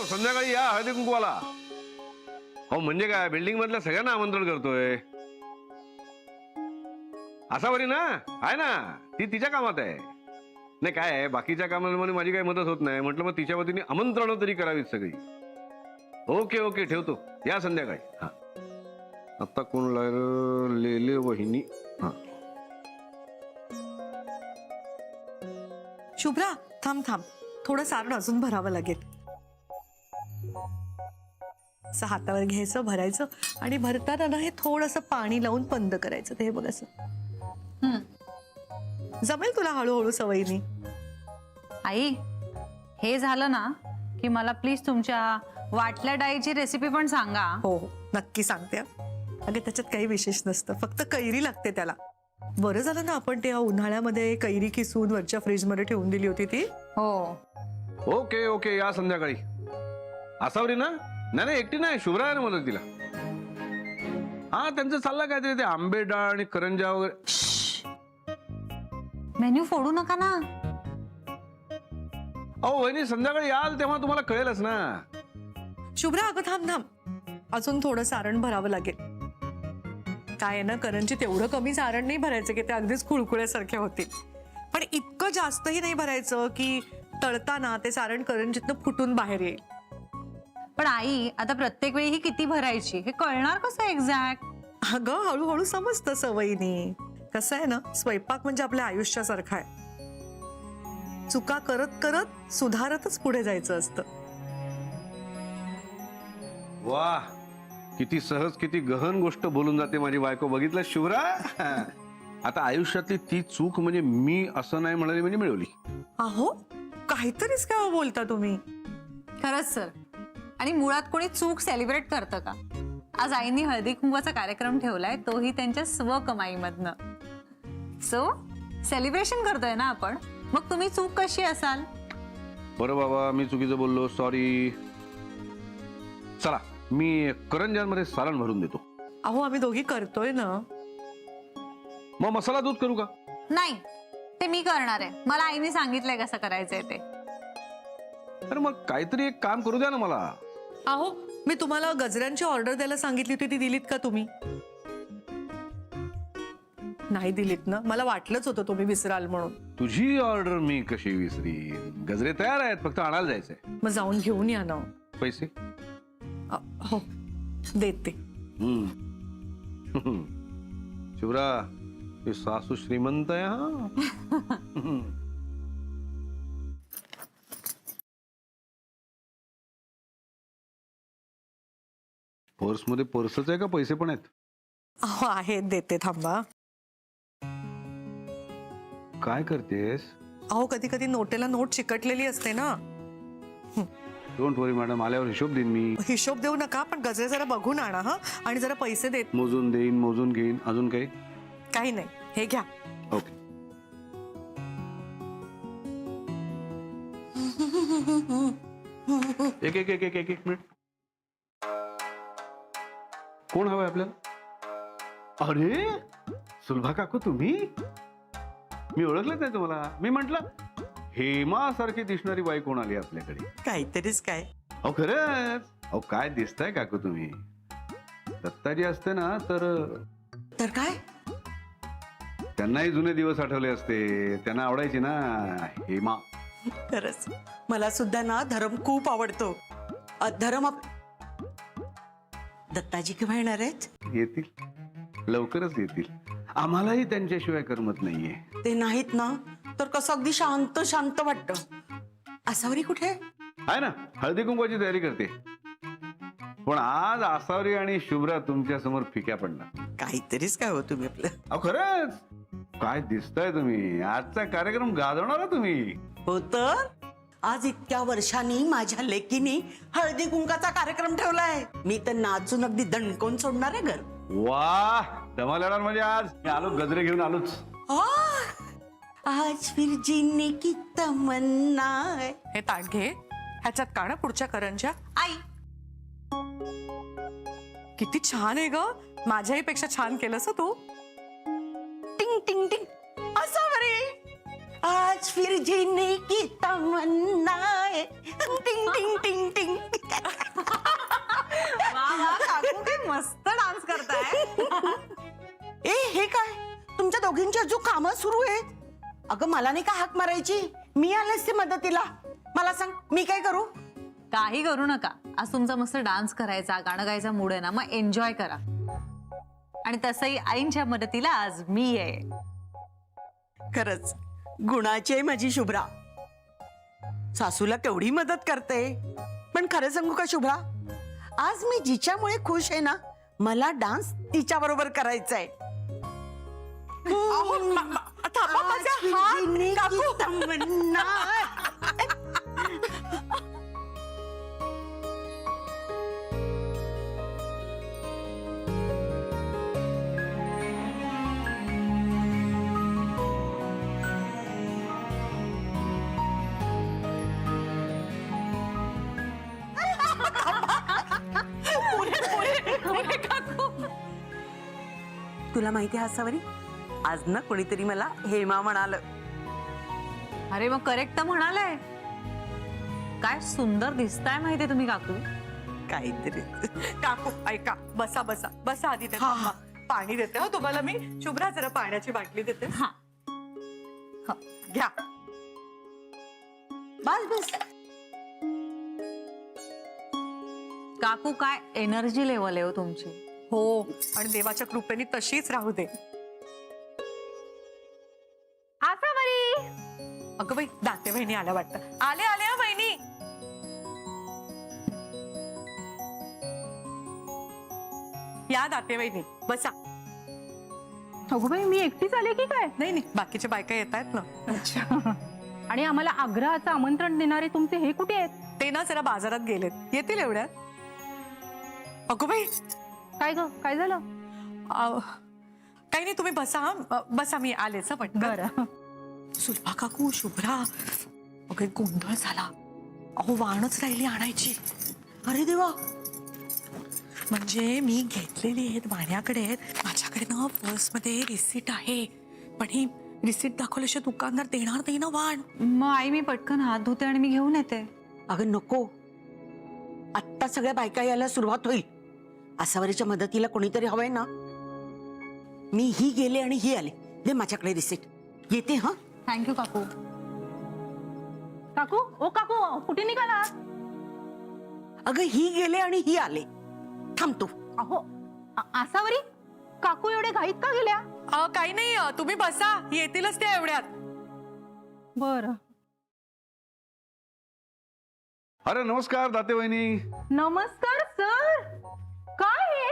संध्याकाळी या हळदी कुंकवाला. हो म्हणजे काय, बिल्डिंग मधल्या सगळ्यांना आमंत्रण करतोय. असावरी ना आहे ना, ती तिच्या कामात आहे. नाही काय आहे, बाकीच्या कामांमध्ये माझी काही मदत होत नाही. म्हटलं मग तिच्या वतीने आमंत्रण तरी करावीत सगळी. ओके ओके, ठेवतो. या संध्याकाळी. हा आता कोण लेले वहिनी. हा शुभ्रा थांब थांब, थोडं सारण अजून भरावं लागेल. असं हातावर घ्यायचं, भरायचं आणि भरताना ना हे थोडंसं पाणी लावून बंद करायचं. ते हे बघ असं. जमेल तुला हळूहळू सवयीनी. आई, हे झालं ना की मला प्लीज तुमच्या वाटल्या डाळीची रेसिपी पण सांगा. हो हो नक्की सांगते. अगं त्याच्यात काही विशेष नसतं, फक्त कैरी लागते त्याला. बरं झालं ना आपण ते उन्हाळ्यामध्ये कैरी किसून वरच्या फ्रीज मध्ये ठेवून दिली होती ती. हो. ओके ओके, या संध्याकाळी. असावरी ना? नाही नाही, एकटी नाही, शुभ्रा आहे ना मदतीला. हा त्यांचं चाललं काहीतरी ते आंबे डाळ आणि करंजा वगैरे. मेन्यू फोडू नका ना. अहो वहिनी, संध्याकाळी याल तेव्हा तुम्हाला कळेलच ना. शुभ्रा अगं थांब थांब, अजून थोडं सारण भरावं लागेल. काय आहे ना, करंजी तेवढं कमी सारण नाही भरायचं की ते अगदीच खुळखुळ्यासारखे होतील. पण इतकं जास्तही नाही भरायचं की तळताना ते सारण करंजीतनं फुटून बाहेर येईल. पण आई, आता प्रत्येक वेळी ही किती भरायची हे कळणार कसं एक्झॅक्ट? अगं हळूहळू समजतं सवयीने. कसं आहे ना, स्वयंपाक म्हणजे आपल्या आयुष्यासारखा आहे. चुका करत करत सुधारतच पुढे जायचं असतं. वाह, किती सहज, किती गहन गोष्ट बोलून जाते माझी बायको. बघितलं शुभ्रा? आता आयुष्यातली ती चूक म्हणजे मी असं नाही म्हणाली म्हणजे मिळवली. अहो काहीतरीच काय बोलता तुम्ही. खरंच सर. आणि मुळात कोणी चूक सेलिब्रेट करतं का? आज आईनी हळदी कुंकवाचा कार्यक्रम ठेवलाय, तोही त्यांच्या स्वकमाईमधनं. सो सेलिब्रेशन करतोय ना आपण, मग तुम्ही चूक कशी असाल? बरं बाबा, मी चुकीचं बोललो, सॉरी. चला, मी करंजांमध्ये सारण भरून देतो. अहो आम्ही दोघी करतोय ना. मग मसाला दूध करू का? नाही, ते मी करणार आहे. मला आईने सांगितलंय कसं करायचंय ते. अरे मग काहीतरी एक काम करू द्या ना मला. अहो मी तुम्हाला गजऱ्यांची ऑर्डर द्यायला सांगितली होती, ती दिलीत का तुम्ही? नाही दिलीत ना. मला वाटलंच होतं तुम्ही विसराल म्हणून. तुझी ऑर्डर मी कशी विसरीन? गजरे तयार आहेत, फक्त आणायला जायचंय. मग जाऊन घेऊन या ना. पैसे? हो देते. शुभ्रा, ही सासू श्रीमंत आहे हा. पर्स मध्ये पर्सच आहे का पैसे पण आहेत? अहो आहेत, देते थांबा. काय करतेस? अहो कधी कधी नोटेला नोट चिकटलेली असते ना. डोंट वरी मॅडम, आल्यावर हिशोब देईन मी. हिशोब देऊ नका, पण गजरे जरा बघून आणा हा. आणि जरा पैसे देत. मोजून देईन, मोजून घेईन. अजून काही? काही नाही, हे घ्या. ओके. एक एक एक एक एक एक मिनिट. कोण हवंय आपल्याला? अरे सुलभा काकू, तुम्ही? मी ओळखलंच नाही तुम्हाला. मी म्हंटल हेमा सारखी दिसणारी बाई कोण आली आपल्याकडे? काहीतरीच काय. अहो खरंच. अहो काय दिसताय काकू तुम्ही. दत्ताजी असते ना तर काय? त्यांनाही जुने दिवस आठवले असते. त्यांना आवडायची ना हेमा. खरंच मला सुद्धा ना धरम खूप आवडतो. धरम दत्ताजी केव्हा येणार आहेत? येतील, लवकरच येतील. आम्हालाही त्यांच्याशिवाय करमत नाहीये. ते नाहीत ना तर कसं अगदी शांत शांत वाटतं. आसावरी कुठे आहे ना, हळदी कुंकवाची तयारी करते. पण आज आसावरी आणि शुभ्रा तुमच्या समोर फिक्या पडणार. काहीतरीच काय हो तुम्ही आपलं. अहो खरंच, काय दिसताय तुम्ही. आजचा कार्यक्रम गाजवणार तुम्ही. हो तर आज इतक्या वर्षांनी माझ्या लेकीनी हळदी कुंकाचा कार्यक्रम ठेवलाय. मी तर नाचून अगदी दणकवून सोडणार आहे घर. वाह, धमाल येणार. म्हणजे आज मी आलो, गजरे घेऊन आलोच. आज फिर जीने की तमन्ना है. हे ताट घे, ह्याच्यात काढा पुढच्या करंज्या. आई, किती छान आहे ग. माझ्याही पेक्षा छान केलंस हं तू. टिंग टिंग टिंग. आसावरी आज फिर जीने की तमन्ना है. टिंग टिंग टिंग टिंग. सुरू आहे. अगं मला नाही का हाक मारायची, मी आले असते मदतीला. मला सांग मी काय करू? काही करू नका. आज तुमचा मस्त डान्स करायचा, गाणं गायचा मूड आहे ना, मग एन्जॉय करा. आणि तसंही आईंच्या मदतीला आज मी आहे. खरंच गुणाची आहे माझी शुभ्रा. सासूला केवढी मदत करते. पण खरं सांगू का शुभ्रा, आज मी जिच्यामुळे खुश आहे ना, मला डान्स तिच्या बरोबर करायचा आहे. थांबा, माझा हात, काकू. तुला माहिती आहे हसावरी, आज ना कोणीतरी मला हेमा म्हणाल. अरे मग करेक्ट तर म्हणालय. काय सुंदर दिसताय माहितीये तुम्ही काकू. काहीतरी. काकू ऐका, बसा बसा बसा आधी. हा. पाणी देते हो तुम्हाला मी. शुभ्रा जरा पाण्याची बाटली देते. हा घ्या. बस बस. काकू काय एनर्जी लेवल आहे हो तुमची. हो, आणि देवाच्या कृपेने तशीच राहू दे. अगं बाई, दाते बहिणी आल्या वाटतं. आले आले हा बहिणी. या दाते बहिणी बसा. अगं बाई, मी एकटीच आले की काय? नाही नाही, बाकीच्या बायका येत आहेत ना. अच्छा. आणि आम्हाला आग्रहाचं आमंत्रण देणारे तुमचे हे कुठे आहेत? ते ना जरा बाजारात गेलेत, येतील एवढ्यात. अगो बाई, काय ग, काय झालं? काही नाही, तुम्ही बसा. बसा, मी आलेच पण. बरं. सुलभा काकू, शुभ्रा, अगं गोंधळ झाला. अहो वाणच राहिली आणायची. अरे देवा. म्हणजे मी घेतलेली आहेत वाण्याकडे. माझ्याकडे ना पर्समध्ये रिसीट आहे, पण ही रिसीट दाखवल्याशिवाय दुकानदार देणार नाही ना वाण. मग आई मी पटकन हात धुते आणि मी घेऊन येते. अगं नको, आत्ता सगळ्या बायका यायला सुरुवात होईल. आसावरीच्या मदतीला कोणीतरी हवंय ना. मी ही गेले आणि ही आले. दे माझ्याकडे रिसीट. येते हा. थँक्यू काकू. काकू, ओ काकू, कुठे निघाला? अगं ही गेले आणि ही आले. थांब तू. अहो, आसावरी, काकू एवढे घाईत का गेल्या? काही नाही, तुम्ही बसा, येतीलच त्या एवढ्यात. बरं. अरे नमस्कार दाते वहिनी. नमस्कार सर. काय हे?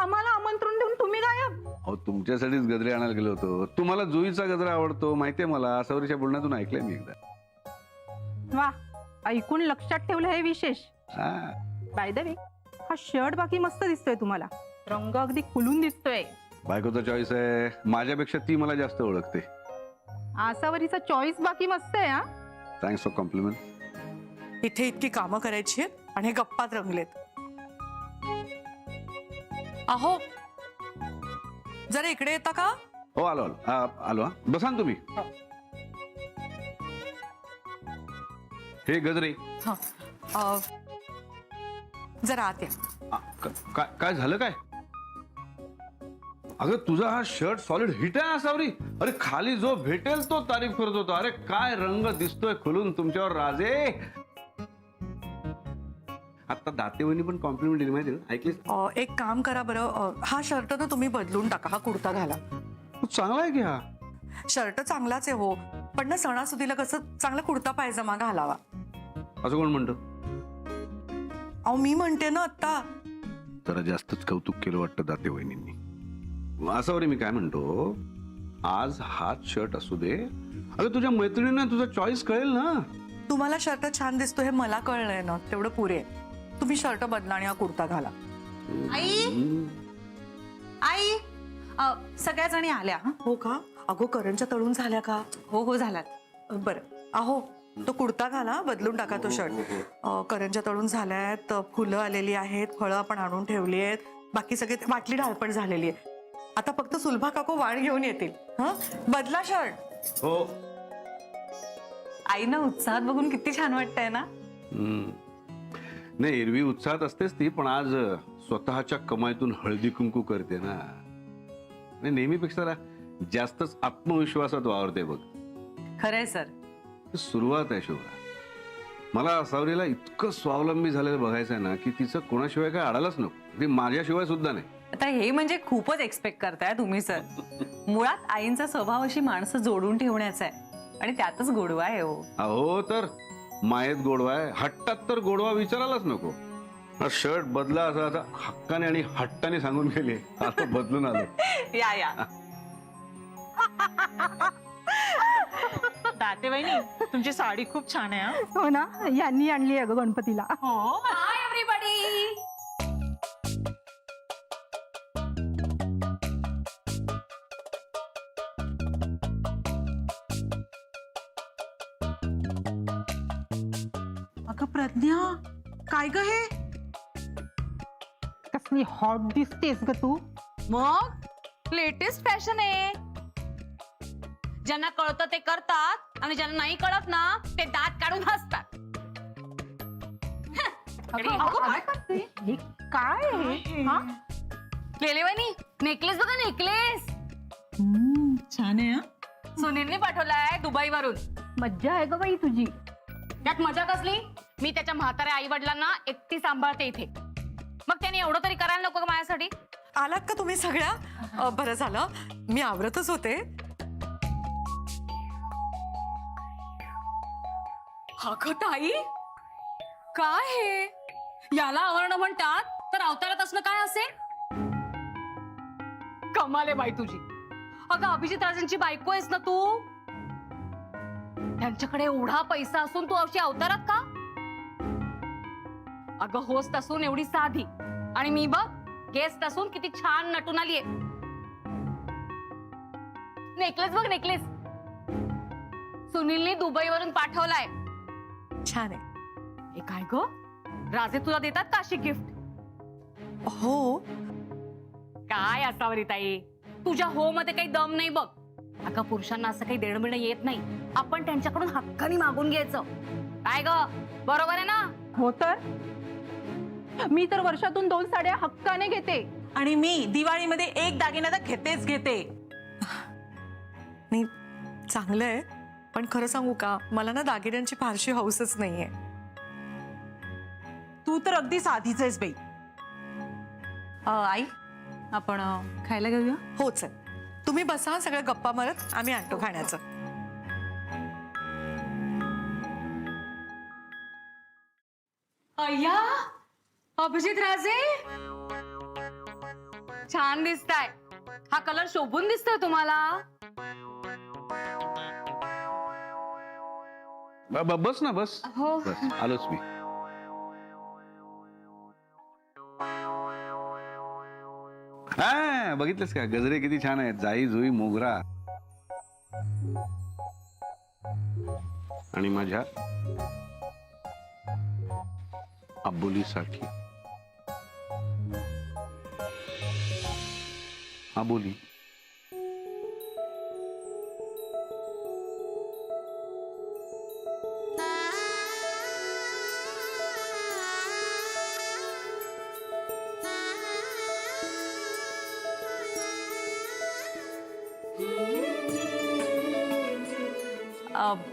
आम्हाला आमंत्रण देऊन तुम्ही गायब? अहो तुमच्यासाठीच गजरे आणायला गेलो होतो. तुम्हाला जुईचा गजरा आवडतो माहितीये मला. सावरीच्या बोलण्यातून ऐकलंय मी एकदा. वा, ऐकून लक्षात ठेवलं हे विशेष. हा. बाय द वे, हा शर्ट बाकी मस्त दिसतोय तुम्हाला. रंग अगदी खुलून दिसतोय. बायकोचा चॉईस आहे. माझ्यापेक्षा ती मला जास्त ओळखते. आसावरीचा चॉईस बाकी मस्त आहे. हा, थँक्स फॉर कॉम्प्लिमेंट. इथे इतकी कामं करायची आहेत आणि हे गप्पात रंगलेत. अहो जरा इकडे येता का? हो आलो आलो. आलो हा. बसा ना तुम्ही. हे गजरे. जरा आत या. काय झालं काय? अगं तुझा हा शर्ट सॉलिड हिट आहे सावरी. अरे खाली जो भेटेल तो तारीफ करत होता. अरे काय रंग दिसतोय खुलून तुमच्यावर राजे. आता दातेवणी पण कॉम्प्लिमेंट दिली माहिती ना. ऐकलीस? एक काम करा बरं, हा शर्ट ना तुम्ही बदलून टाका, हा कुर्ता घाला. चांगला आहे की हा. शर्ट चांगलाच आहे हो, पण ना सणासुदीला कसं चांगला कुर्ता पायजमा घालावा. असं कोण म्हणतो? अहो मी म्हणते ना आता. जरा जास्तच कौतुक केलं वाटतं दाते वहिनींनी. असं मी काय म्हणतो, आज हाच शर्ट असू दे. अगं तुझ्या मैत्रिणींना तुझा चॉईस कळेल ना. तुम्हाला शर्ट छान दिसतो हे मला कळलंय ना, तेवढं पुरे. तुम्ही शर्ट बदला आणि हा कुर्ता घाला. आई, आई, सगळ्या जणी आल्या. हो का? अगो करंच्या तळून झाल्या का? हो हो झाल्यात. बरं. अहो तो कुर्ता घाला, बदलून टाका तो शर्ट. करंच्या तळून झाल्यात, फुलं आलेली आहेत, फळं पण आणून ठेवली आहेत, बाकी सगळे वाटली ढालपण झालेली आहे. आता फक्त सुलभा काकू वाण घेऊन येतील. हा, बदला शर्ट. हो. आईना उत्साहात बघून किती छान वाटतंय ना. नाही एरवी उत्साहात असतेच ती, पण आज स्वतःच्या कमाईतून हळदी कुंकू करते ना. नेहमीपेक्षा जास्तच आत्मविश्वासात वावरते बघ. खरंय सर. सुरुवात आहे शुभ्रा. मला सावरीला इतकं स्वावलंबी झालेलं बघायचंय ना की तिचं कोणाशिवाय काय अडायलाच नको. ती माझ्याशिवाय सुद्धा नाही. आता हे म्हणजे खूपच एक्सपेक्ट करताय तुम्ही सर. मुळात आईंचा स्वभाव अशी माणसं जोडून ठेवण्याचा आहे आणि त्यातच गोडवा आहे हो. अहो तर मायेत गोडवा आहे, हट्टात तर गोडवा विचारायलाच नको. हा शर्ट बदला असं आता हक्काने आणि हट्टाने सांगून गेले. आता बदलून आलो. या या. दाते वहिनी तुमची साडी खूप छान आहे हा. हो ना, यांनी आणली आहे ग गणपतीला. हो हाय एव्हरीबॉडी. अगं प्रज्ञा, काय ग हे? कसली हॉट दिसतेस ग तू. मग लेटेस्ट फॅशन आहे. ज्यांना कळतं ते करतात आणि ज्यांना नाही कळत ना ते दात काढून हसतात. हे काय आहे? हा? लेलेवानी नेकलेस बघा नेकलेस. छान आहे हा. सुनीलने पाठवलाय दुबई वरून. मज्जा आहे ग बाई तुझी. त्यात मजा कसली, मी त्याच्या म्हाताऱ्या आई वडिलांना एकटी सांभाळते इथे. मग त्याने एवढं तरी करायला नको का माझ्यासाठी. आलात का तुम्ही सगळ्या? बरं झालं, मी आवरतच होते. अगं ताई, काय हे, याला आवरणं म्हणतात तर अवतारात असणं काय असेल. कमाल आहे बाई तुझी. अगं अभिजित राजांची बायको आहेस ना तू. त्यांच्याकडे एवढा पैसा असून तू अशी अवतारात का. अगं होस्ट असून एवढी साधी आणि मी बघ गेस्ट असून किती छान नटून आलीये. नेकलेस बघ नेकलेस, सुनीलने दुबईवरून पाठवलाय. छान आहे. हे काय ग, राजे तुला देतात का अशी गिफ्ट. हो, काय असावं ताई, तुझ्या हो मध्ये काही दम नाही बघ. अगं पुरुषांना असं काही देणं बिणं येत नाही. आपण त्यांच्याकडून हक्काने मागून घ्यायचं. काय ग, बरोबर आहे ना. हो तर मी तर वर्षातून 2 साड्या हक्काने घेते. आणि मी दिवाळीमध्ये एक दागिना तर घेतेच घेते. नाही चांगलं आहे, पण खरं सांगू का, मला ना दागिन्यांची फारशी हौसच नाहीये. तू तर अगदी साधीच आहेस बाई. आई आपण खायला घेऊया. होच आहे. तुम्ही बसा, सगळ्या गप्पा मारत आम्ही आणतो खाण्याचं. अय्या अभिजित राजे, छान दिसताय. हा कलर शोभून दिसतोय तुम्हाला. बस ना बस. हो. बस आलोच मी. हा बघितलंस का, गजरे किती छान आहेत. जाई जुई मोगरा आणि माझ्या आबोलीसाठी आबोली.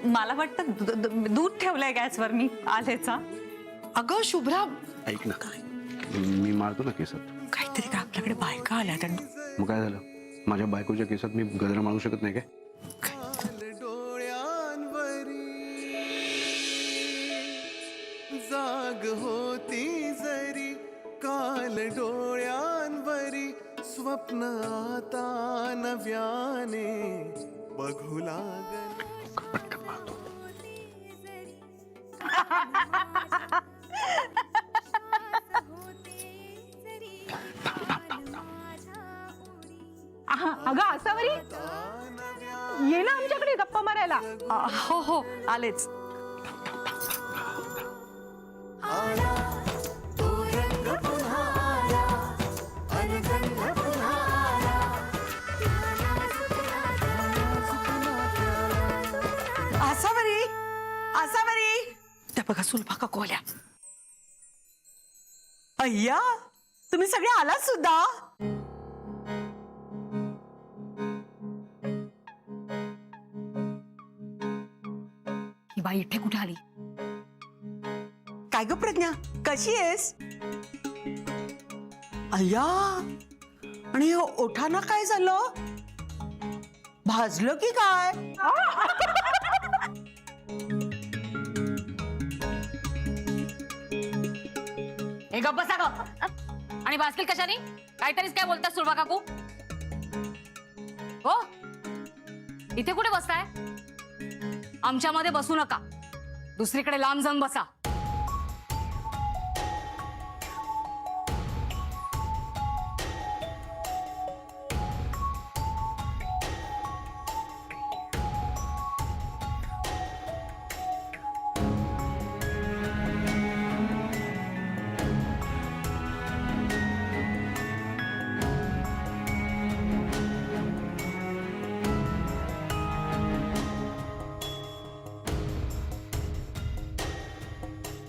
मला वाटतं दूध ठेवलंय गॅसवर मी आलेचा. अगं शुभ्रा, ऐक ना, मी मारतो ना केसात. काहीतरी का आपल्याकडे बायका आल्या त्या. मग काय झालं, माझ्या बायकोच्या केसात मी गजरा मारू शकत नाही काय. जाग होती जरी काल डोळ्यांवरी स्वप्न आता नव्याने बघू लागल. पटकन मारतो. अगं असावरी, ये ना आमच्याकडे गप्पा मारायला. हो हो आलेच. आसावरी, आसावरी. त्या बघा सुलभा का कोल्या. अय्या, तुम्ही सगळे आलात सुद्धा. बाई इथे कुठे आली? काय ग प्रज्ञा, कशी आहेस? अय्या, आणि हे ओठांना काय झालं? भाजलं की काय? हे गप्प बसा ग. आणि बास्किल कशाने? काहीतरीच काय बोलतात सुरभा काकू? हो, इथे कुठे बसताय? आमच्यामध्ये बसू नका, दुसरीकडे लांब जाऊन बसा.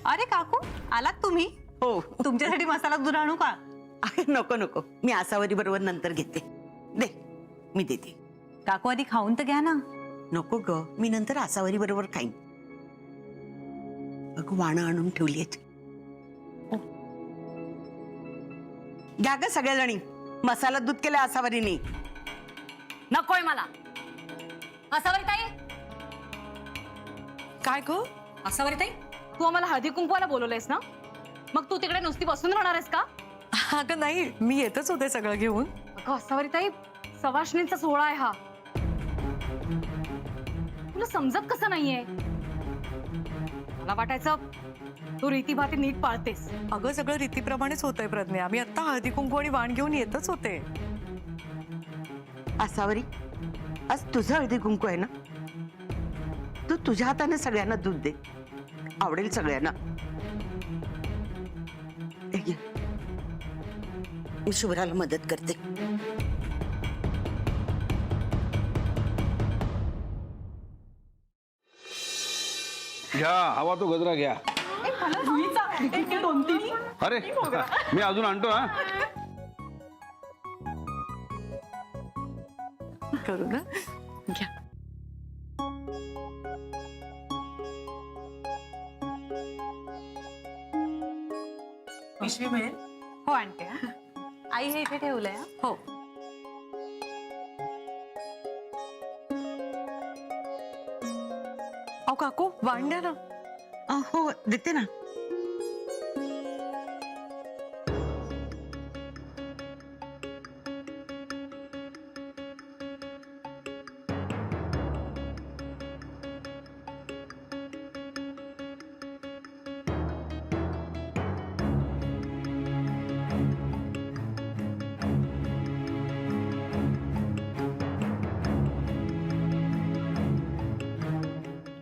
अरे काकू, आलात तुम्ही? हो. तुमच्यासाठी मसाला दूध आणू का? अरे नको नको, मी आसावरी बरोबर नंतर घेते. दे, मी देते. काकू आधी खाऊन तर घ्या ना. नको ग, मी नंतर आसावरी बरोबर खाईन. अगं वाणं आणून ठेवली आहेत. घ्या ग सगळ्याजणी, मसाला दूध केलं आसावरीने. नकोय मला. असावरी ताई, काय ग? असावरी ताई, तू आम्हाला हळदी कुंकवाला बोलवलंयस ना? मग तू तिकडे नुसती बसून राहणार आहेस का? अगं नाही, मी येतच होते सगळं घेऊन. अगं असावरी ताई, सवाष्णींचा सोहळा आहे हा. तुला समजत कसं नाहीये? मला वाटायचं तू रीतीभाती नीट पाळतेस. अगं सगळं रीतीप्रमाणेच होतंय प्रज्ञा. मी आता हळदी कुंकू आणि वाण घेऊन येतच होते. आसावरी, आज तुझं हळदी कुंकू आहे ना? तू तुझ्या हाताने सगळ्यांना दूध दे, आवडेल सगळ्यांना. हे घे. मी शुभ्राला मदत करते. घ्या, हवा तो गजरा घ्या. अरे मी अजून आणतो हा. करू ना, घ्या. पिशवी मिळेल? हो आणते हा. आई हे इथे ठेवलंय हा. हो. अहो काकू, वाण द्या ना. हो देते ना.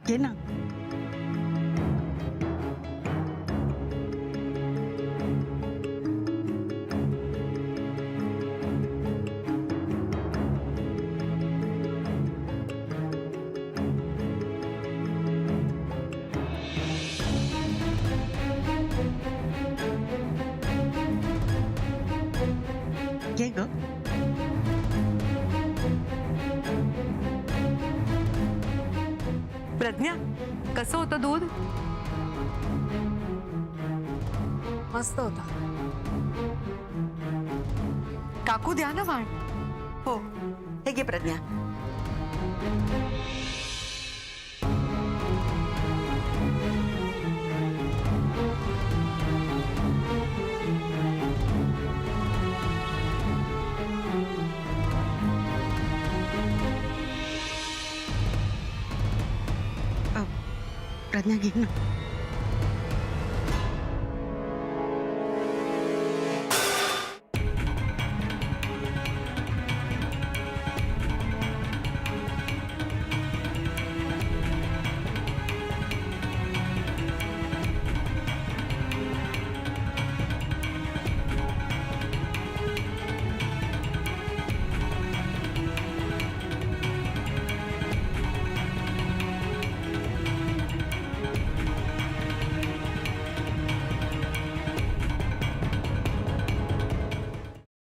घे ना. घे ग. प्रज्ञा, कसं होतं दूध? मस्त होता. काकू द्या ना वाण. हो, हे घे प्रज्ञा. प्रज्ञा घे ना.